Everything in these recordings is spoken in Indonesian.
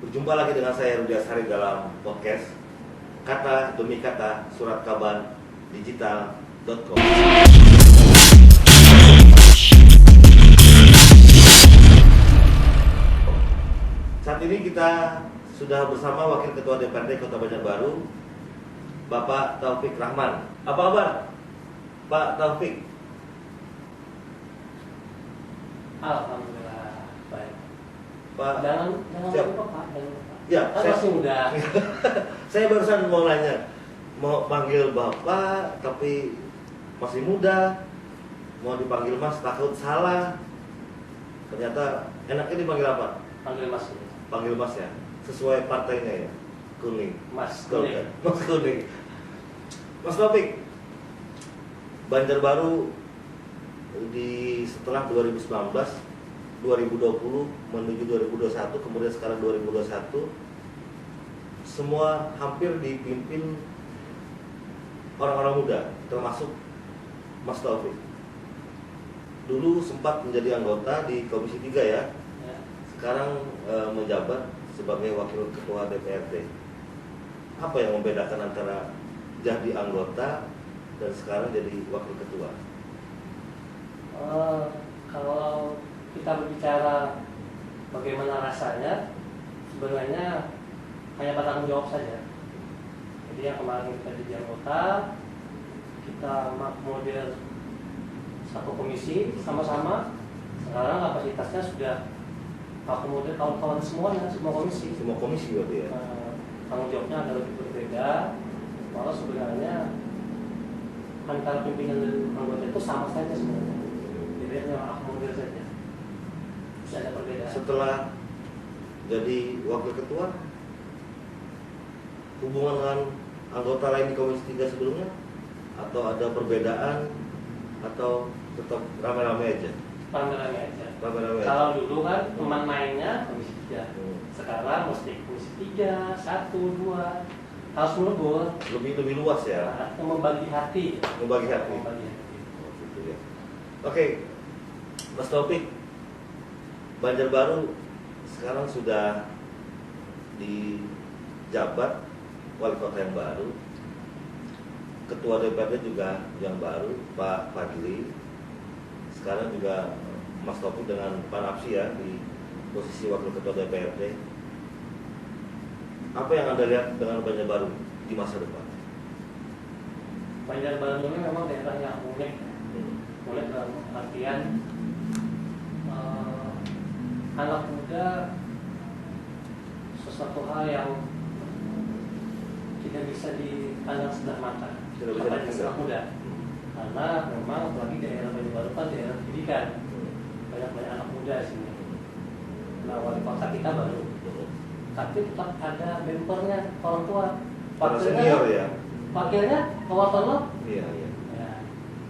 Berjumpa lagi dengan saya Rudi Asari dalam podcast Kata Demi Kata Surat Kabar Digital.com. Saat ini kita sudah bersama Wakil Ketua DPRD Kota Banjarbaru, Bapak Taufik Rahman. Apa kabar, Pak Taufik? Alhamdulillah baik. Pak, Jangan siap. lupa Pak, jangan lupa. Ya, Kan saya- masih muda. Saya barusan mau nanya, mau panggil Bapak tapi masih muda, mau dipanggil Mas takut salah. Ternyata enaknya dipanggil apa? Panggil Mas. Panggil Mas ya, sesuai partainya ya, kuning. Mas Betul kuning. kan? Mas kuning. Mas Taufik, Banjarbaru di setelah 2019, 2020 menuju 2021, kemudian sekarang 2021, semua hampir dipimpin orang-orang muda, termasuk Mas Taufik. Dulu sempat menjadi anggota di Komisi 3 ya, Ya. sekarang menjabat sebagai Wakil Ketua DPRD. Apa yang membedakan antara jadi anggota dan sekarang jadi Wakil Ketua? Kalau kita berbicara bagaimana rasanya, sebenarnya hanya bertanggung jawab saja. Jadi yang kemarin kita jadi anggota, kita mengakomodir satu komisi sama-sama. Sekarang kapasitasnya sudah mengakomodir kawan-kawan semuanya, semua komisi. Semua komisi berarti ya? Tanggung jawabnya agak lebih berbeda. Malah sebenarnya antara pimpinan dan anggota itu sama saja sebenarnya. Jadi hanya akomodir saja. Tidak ada perbedaan. Setelah jadi Wakil Ketua, hubungan dengan anggota lain di Komisi 3 sebelumnya? Atau ada perbedaan? Atau tetap rame-rame aja? Rame-rame aja. Rame-rame aja? Kalau dulu kan teman mainnya komisi 3. Hmm. Sekarang mesti komisi 3, 1, 2. Harus melebur. Lebih luas ya? Membagi hati. Membagi hati? Membagi hati. Oh, gitu ya. Oke, Mas Taufik, Banjarbaru sekarang sudah dijabat wali kota yang baru, ketua DPRD juga yang baru, Pak Fadli. Sekarang juga Mas Taufik dengan Pak Napsi ya di posisi wakil ketua DPRD. Apa yang Anda lihat dengan Banjarbaru di masa depan? Banjarbaru ini memang daerah yang unik. Unik dalam artian anak muda sesuatu hal yang tidak bisa dipandang sebelah mata. Tidak bisa Apalagi dipandang. anak muda. Karena memang apalagi daerah Banjarbaru kan daerah pendidikan. Banyak anak muda di sini. Nah, wali kota kita baru. Tapi tetap ada membernya orang tua. Para senior ya? Wakilnya kawan-kawan. Iya, iya. Ya,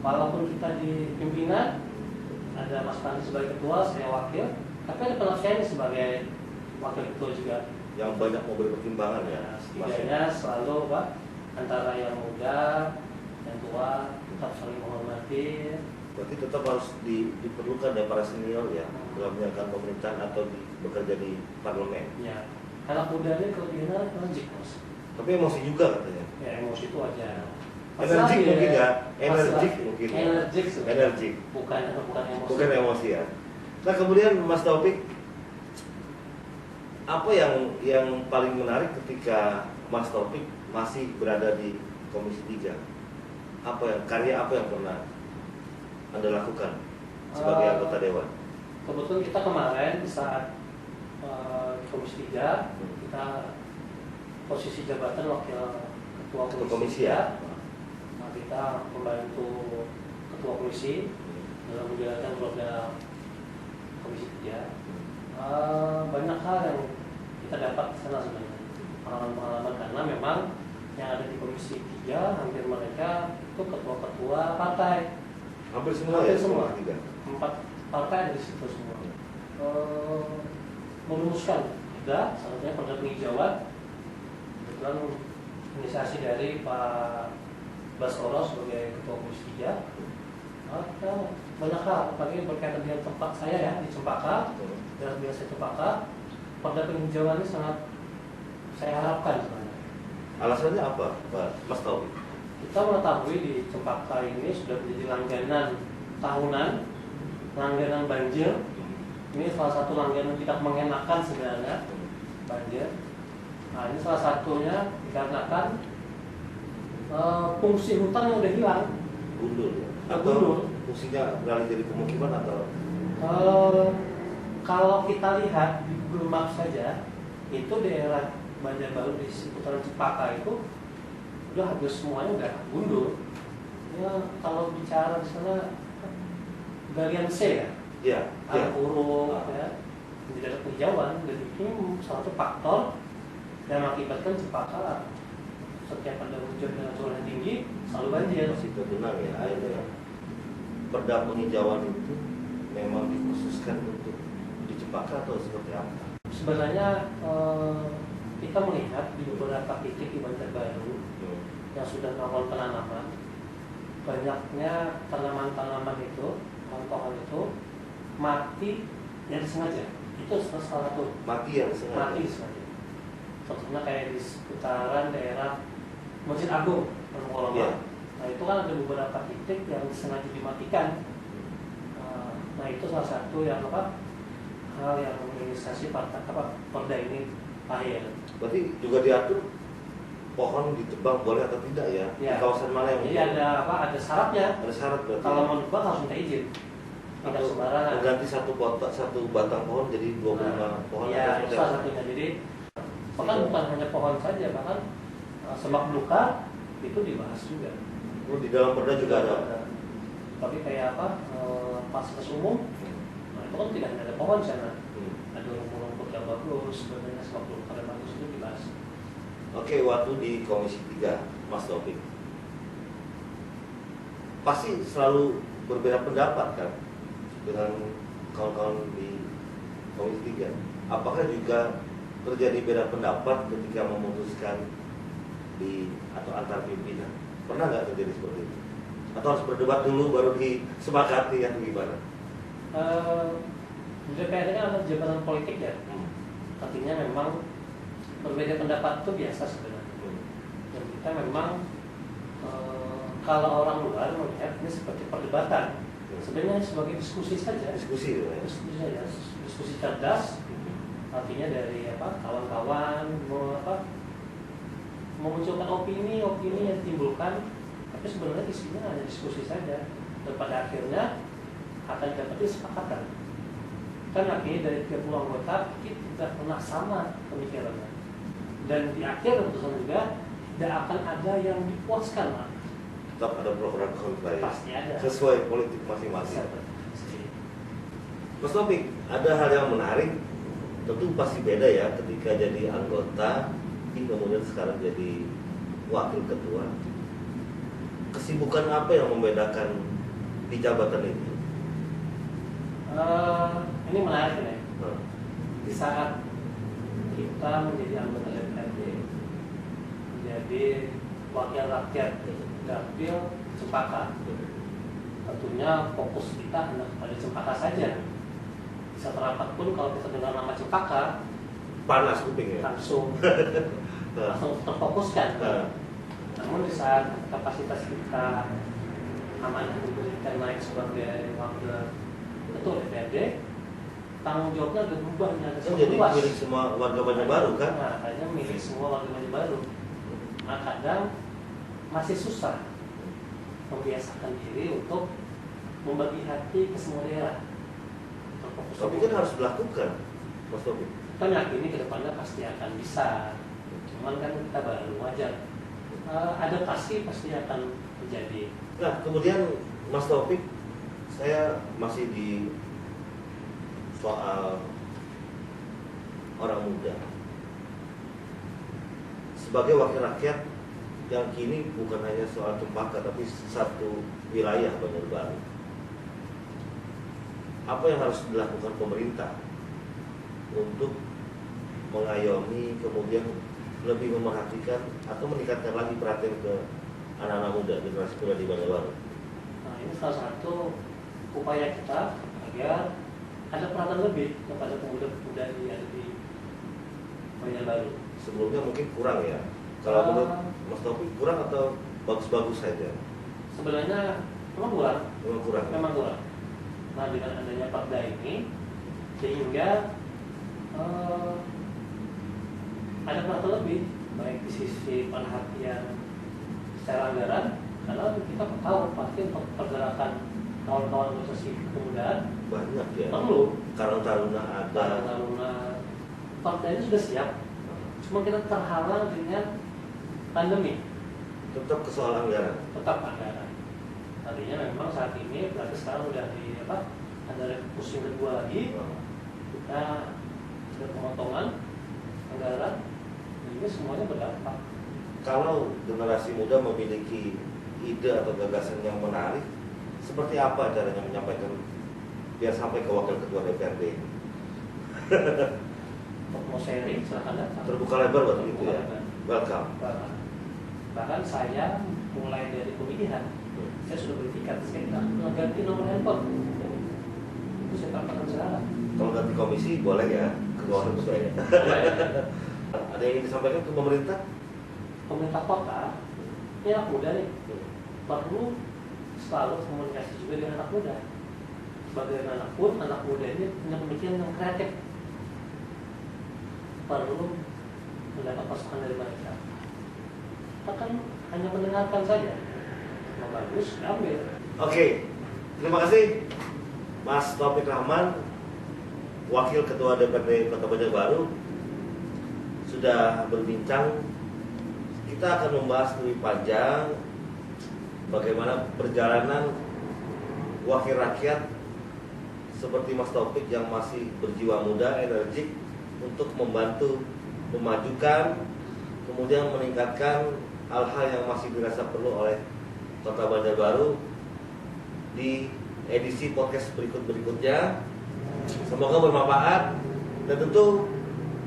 walaupun kita di pimpinan, ada Mas Fadli sebagai ketua, saya wakil, tapi ada penasihatnya sebagai wakil ketua juga. Yang banyak mobil pertimbangan ya? Ya, setidaknya selalu Pak, antara yang muda, yang tua, tetap saling menghormati. Berarti tetap harus diperlukan ya para senior ya dalam menjalankan pemerintahan atau bekerja di parlemen. Ya, anak muda ini kelebihannya energik Mas. Tapi emosi juga katanya. Ya, emosi itu aja. Energik mungkin ya? Energik mungkin ya? Energik sebenarnya. Energik. Bukan emosi. Bukan emosi ya. Nah kemudian Mas Taufik, apa yang paling menarik ketika Mas Taufik masih berada di Komisi 3? Karya apa yang pernah Anda lakukan sebagai anggota dewan? Kebetulan kita kemarin saat di Komisi 3 kita posisi jabatan wakil ketua komisi ya? Nah, kita membantu ketua komisi dalam menjalankan program Komisi 3. Banyak hal yang kita dapat di sana sebenarnya, pengalaman-pengalaman, karena memang yang ada di Komisi 3 hampir mereka itu ketua-ketua partai. Hampir semua Hampir ya? semua. 3. 4 partai ada di situ semua. Merumuskan ada salah pada penghijauan, kebetulan inisiasi dari Pak Baskoro sebagai ketua komisi 3. Ada banyak hal, apalagi berkaitan dengan tempat saya ya di Cempaka, daerah biasa Cempaka. perda penghijauan ini sangat saya harapkan sebenarnya. Alasannya apa, Pak Mas Taufik? Kita mengetahui di Cempaka ini sudah menjadi langganan tahunan, langganan banjir. Ini salah satu langganan tidak mengenakan sebenarnya, banjir. Nah, ini salah satunya dikarenakan fungsi hutan yang udah hilang. Gundul ya? Atau Gundul. fungsinya beralih dari pemukiman atau? Kalau kita lihat di Google Maps saja, itu daerah Banjarbaru di seputaran Cempaka itu udah hampir semuanya udah gundul. Ya, kalau bicara di sana bagian C ya, Iya. ada uruk, ya, tidak ada penghijauan. Jadi ini salah satu faktor yang mengakibatkan Cempaka setiap ada hujan dengan curah yang tinggi selalu banjir. Masih tergenang ya airnya. Perda penghijauan itu memang dikhususkan untuk di Cempaka atau seperti apa? Sebenarnya kita melihat di beberapa titik di Banjarbaru yang sudah melakukan penanaman, banyaknya tanaman-tanaman itu, pohon itu mati yang sengaja. Itu salah satu Mati yang sengaja. mati sengaja. Contohnya kayak di seputaran daerah Masjid Agung, Koloma. Iya. Nah itu kan ada beberapa titik yang sengaja dimatikan. Nah itu salah satu yang hal yang menginisiasi perda ini lahir. Berarti juga diatur pohon ditebang boleh atau tidak ya? Ya. Di kawasan mana yang Jadi ada syaratnya. ada syarat berarti. Kalau mau nebang harus minta izin. Tidak Atau sembarangan. mengganti satu batang pohon jadi 25 pohon Ya, atau itu seperti salah apa? satunya. Jadi bahkan bukan hanya pohon saja, bahkan semak belukar itu dibahas juga. Oh, di dalam perda juga ada. Tapi kayak fasilitas umum, nah itu kan tidak hanya ada pohon di sana. Ada rumput-rumput yang bagus, sebenarnya semak belukar yang bagus itu dibahas. Oke, waktu di Komisi 3, Mas Taufik, pasti selalu berbeda pendapat kan dengan kawan-kawan di Komisi 3. Apakah juga terjadi beda pendapat ketika memutuskan atau antar pimpinan? Pernah nggak terjadi seperti itu? Atau harus berdebat dulu baru disepakati atau gimana? DPR kan ada jabatan politik ya, artinya memang berbeda pendapat itu biasa sebenarnya. Dan kita memang kalau orang luar melihat ini seperti perdebatan, sebenarnya sebagai diskusi saja. Diskusi ya? Diskusi saja, diskusi cerdas. Artinya dari kawan-kawan memunculkan opini yang ditimbulkan, tapi sebenarnya isinya hanya diskusi saja. Dan pada akhirnya akan dapat kesepakatan. Kan akhirnya dari 30 anggota kita tidak pernah sama pemikirannya. Dan di akhir keputusan juga tidak akan ada yang dipuaskan. Tetap ada pro dan kontra ya? Pasti ada. Sesuai politik masing-masing. Mas Taufik, ada hal yang menarik, tentu pasti beda ya ketika jadi anggota, kemudian sekarang jadi wakil ketua. Kesibukan apa yang membedakan di jabatan itu? Ini menarik nih. Di saat kita menjadi anggota DPRD, menjadi wakil rakyat dapil Cempaka, tentunya fokus kita hanya pada Cempaka saja. Saat rapat pun kalau kita dengar nama Cempaka, Panas kupingnya. langsung terfokuskan. Namun di saat kapasitas kita amanah diberikan naik sebagai wakil ketua DPRD, tanggung jawabnya agak berubah, ada Jadi milik semua warga Banjarbaru kan? Nah, hanya milik semua warga Banjarbaru. Nah, kadang masih susah membiasakan diri untuk membagi hati ke semua daerah. Tapi kan harus dilakukan, Mas Taufik. Kita yakini ke depannya pasti akan bisa. Cuman kan kita baru wajar. Adaptasi pasti akan terjadi. Nah, kemudian Mas Taufik, saya masih di soal orang muda. Sebagai wakil rakyat yang kini bukan hanya soal Cempaka, tapi satu wilayah Banjarbaru. Apa yang harus dilakukan pemerintah untuk mengayomi, kemudian lebih memerhatikan atau meningkatkan lagi perhatian ke anak-anak muda, generasi muda di Banjarbaru? Nah, ini salah satu upaya kita agar ada perhatian lebih kepada pemuda-pemuda yang ada di baru. Sebelumnya mungkin kurang ya. Kalau menurut Mas Taufik kurang atau bagus-bagus saja? Sebenarnya memang kurang. Memang kurang. Memang kurang. Nah, dengan adanya Perda ini sehingga ada faktor lebih baik di sisi perhatian secara anggaran, karena kita tahu pasti untuk pergerakan kawan-kawan organisasi kepemudaan Banyak ya. perlu Karang Taruna ada. karena Perda ini sudah siap, cuma kita terhalang dengan pandemi. Tetap ke soal anggaran. Tetap anggaran. Artinya memang saat ini berarti sekarang udah di ada musim kedua lagi, kita ada pemotongan anggaran, ini semuanya berdampak. Kalau generasi muda memiliki ide atau gagasan yang menarik, seperti apa caranya menyampaikan biar sampai ke wakil ketua DPRD ini? Untuk mau sharing silahkan datang. Terbuka lebar buat itu ya. Lebar. Welcome. Bahkan saya mulai dari pemilihan, saya sudah verifikasi, saya tidak mengganti nomor handphone. Itu saya katakan sekarang. Kalau ganti komisi boleh ya, ke bawah ketua ya. Ada yang ingin disampaikan ke pemerintah? Pemerintah kota, ini anak muda nih, perlu selalu komunikasi juga dengan anak muda. Bagaimanapun anak muda ini punya pemikiran yang kreatif, perlu mendapat masukan dari mereka. Kita kan hanya mendengarkan saja, mau bagus, ambil. Oke, terima kasih Mas Taufik Rahman, Wakil Ketua DPRD Kota Banjarbaru, sudah berbincang. Kita akan membahas lebih panjang bagaimana perjalanan wakil rakyat seperti Mas Taufik yang masih berjiwa muda, energik untuk membantu memajukan, kemudian meningkatkan hal-hal yang masih dirasa perlu oleh Kota Banjarbaru di edisi podcast berikutnya. Semoga bermanfaat dan tentu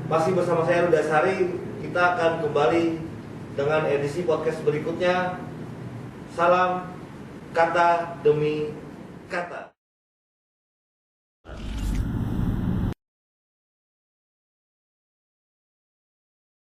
masih bersama saya Rudi Asari. Kita akan kembali dengan edisi podcast berikutnya. Salam kata demi kata.